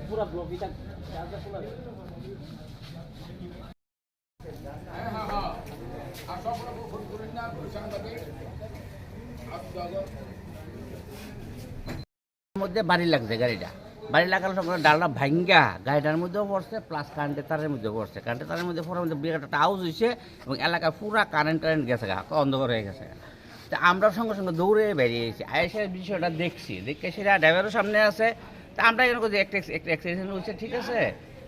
পুরা ব্লক এটা মধ্যে বাড়ি লাগছে গাড়িটা, বাড়ি লাগার সঙ্গে ডালটা ভাঙ্গা গাড়িটার মধ্যেও পড়ছে, প্লাস কারেন্টের তারের মধ্যে পড়ছে। কারেন্টের তারের মধ্যে পড়ার মধ্যে বিরাট একটা আউজ হয়েছে এবং এলাকায় পুরা কারেন্ট গেছে, অন্ধকার হয়ে গেছে। তো আমরা সঙ্গে সঙ্গে দৌড়ে বেরিয়েছি, আয়েসে বিষয়টা দেখছি, দেখে সেটা ড্রাইভারের সামনে আছে। তা আমরা এখানে একটা অ্যাক্সিডেন্ট হয়েছে, ঠিক আছে,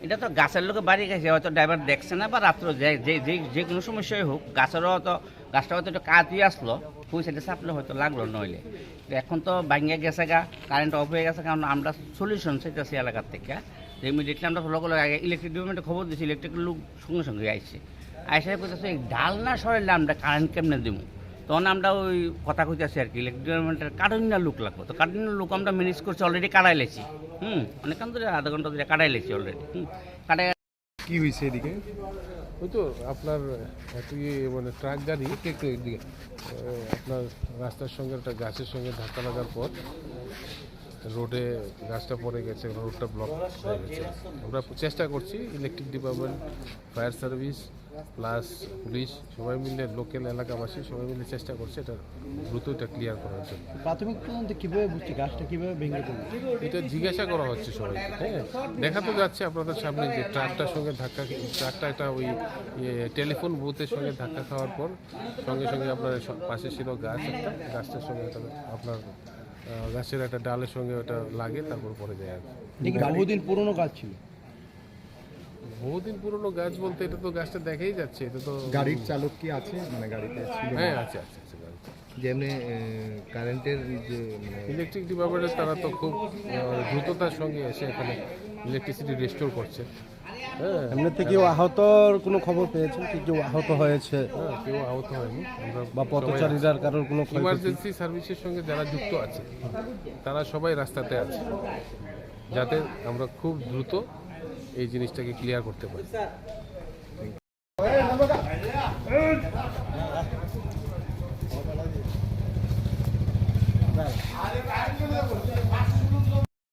এটা তো গাছের লোকে বাড়ি গেছে, হয়তো ড্রাইভার দেখছে না, বা রাত্র যে কোনো সমস্যাই হোক, গাছটা হয়তো একটু কাটিয়ে আসলো, ওই সাইডে চাপলে হয়তো লাগলো নইলে। তো এখন তো ভাঙিয়ে গেছে গা, কারেন্ট অফ হয়ে গেছে, কারণ আমরা সলিউশন চাইতেছি এলাকার থেকে। ইমিডিয়েটলি আমরা লোক আগে ইলেকট্রিক ডিপার্টমেন্টে খবর দিয়েছি, ইলেকট্রিক লোক সঙ্গে সঙ্গে আইসে বলতেছে এই ডাল না সরাইলে আমরা কারেন্ট কেমনে দেবো। তখন আমরা ওই কথা কইতেছি আর কি, ইলেকট্রিক ডিপার্টমেন্টের কারেন্টনা লোক লাগবো। তো কারেন্টের লোক আমরা ম্যানেজ করছি, অলরেডি কাটাই লেছি। অনেকক্ষণ ধরে আধা ঘন্টা ধরে কাটাই লেছি অলরেডি। কাটাই কি হয়েছে এদিকে? ওই তো আপনার একটু মানে ট্রাক গাড়ি একটু এদিকে আপনার রাস্তার সঙ্গে একটা গাছের সঙ্গে ধাক্কা লাগার পর রোডে গাছটা পড়ে গেছে, রোডটা ব্লক হয়ে গেছে। আমরা চেষ্টা করছি, electric department, fire service plus police সবাই মিলে, লোকাল এলাকাবাসী সবাই মিলে চেষ্টা করছে এটা দ্রুত এটা ক্লিয়ার করার জন্য। প্রাথমিক তদন্তে কীভাবে বুঝছি গাছটা কীভাবে ভেঙে পড়লো এটা জিজ্ঞাসা করা হচ্ছে সবাইকে। হ্যাঁ, দেখা তো যাচ্ছে আপনাদের সামনে যে ট্রাকটার সঙ্গে ট্রাকটা একটা ওই টেলিফোন বুথের সঙ্গে ধাক্কা খাওয়ার পর সঙ্গে সঙ্গে আপনার পাশে ছিল গাছ, একটা গাছটার সঙ্গে আপনার গাছের একটা ডালের সঙ্গে ওটা লাগে, তারপর পরে যায় আর কি। বহুদিন পুরনো গাছ ছিল। বহুদিন পুরনো গাছ বলতে এটা তো গাছটা দেখাই যাচ্ছে, এটা তো গাড়ির চালক কি আছে, মানে গাড়িতে ছিল? হ্যাঁ আছে। যেমনি কারেন্টের যে ইলেকট্রিক ডিপার্টমেন্টের তারা তো খুব দ্রুততার সঙ্গে এসে এখানে ইলেকট্রিসিটি রেস্টোর করছে। হ্যাঁ, এমনিতে কেউ আহতর কোনো খবর পেয়েছেন? কেউ আহত হয়েছে? হ্যাঁ, কেউ আহত হয়নি। আমরা বা পথচারীদের কারোর কোনো ইমার্জেন্সি সার্ভিসের সঙ্গে যারা যুক্ত আছে তারা সবাই রাস্তাতে আছে, যাতে আমরা খুব দ্রুত এই জিনিসটাকে ক্লিয়ার করতে পারি।